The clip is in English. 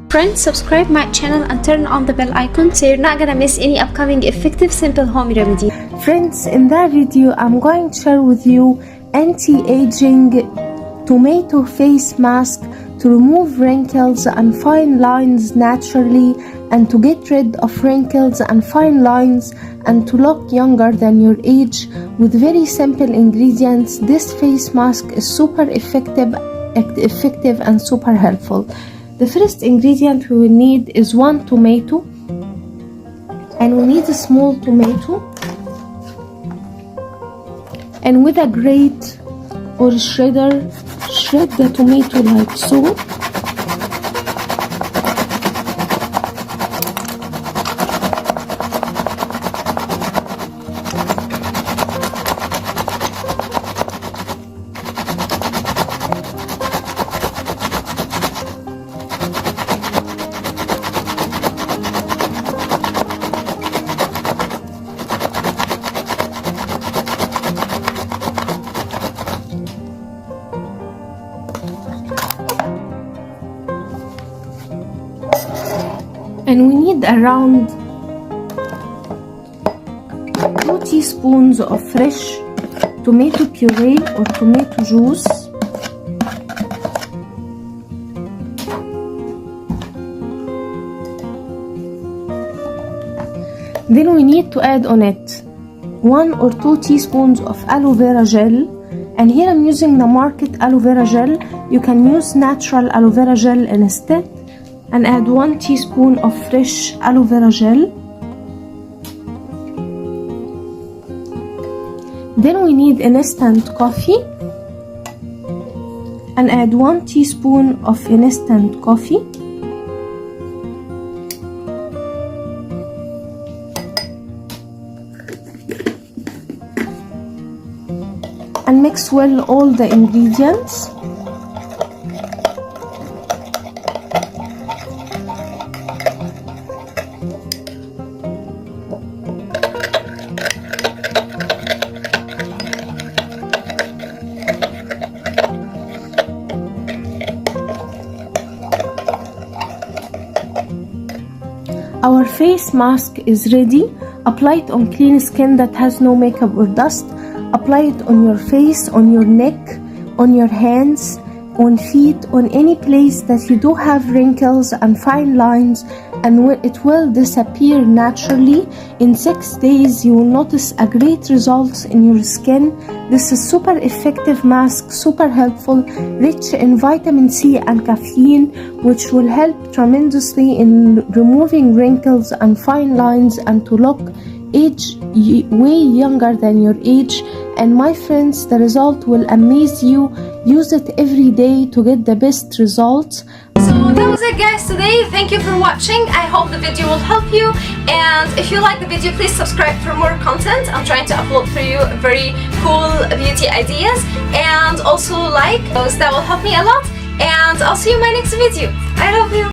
Friends, subscribe my channel and turn on the bell icon so you're not gonna miss any upcoming effective simple home remedy. Friends, in that video I'm going to share with you anti-aging tomato face mask to remove wrinkles and fine lines naturally, and to get rid of wrinkles and fine lines and to look younger than your age with very simple ingredients. This face mask is super effective and super helpful. The first ingredient we will need is 1 tomato, and we need a small tomato, and with a grate or shredder, shred the tomato like so. And we need around 2 teaspoons of fresh tomato puree or tomato juice. Then we need to add on it 1 or 2 teaspoons of aloe vera gel, and here I'm using the market aloe vera gel. You can use natural aloe vera gel instead, and add 1 teaspoon of fresh aloe vera gel. Then we need instant coffee, and add 1 teaspoon of instant coffee. And mix well all the ingredients. Our face mask is ready. Apply it on clean skin that has no makeup or dust. Apply it on your face, on your neck, on your hands, on feet, on any place that you do have wrinkles and fine lines, and it will disappear naturally. In 6 days you will notice a great results in your skin. This is super effective mask, super helpful, rich in vitamin C and caffeine, which will help tremendously in removing wrinkles and fine lines and to look way younger than your age. And my friends, the result will amaze you. Use it every day to get the best results. So that was it, guys, today. Thank you for watching. I hope the video will help you, and if you like the video, please subscribe for more content. I'm trying to upload for you very cool beauty ideas, and also like those. That will help me a lot, and I'll see you in my next video. I love you.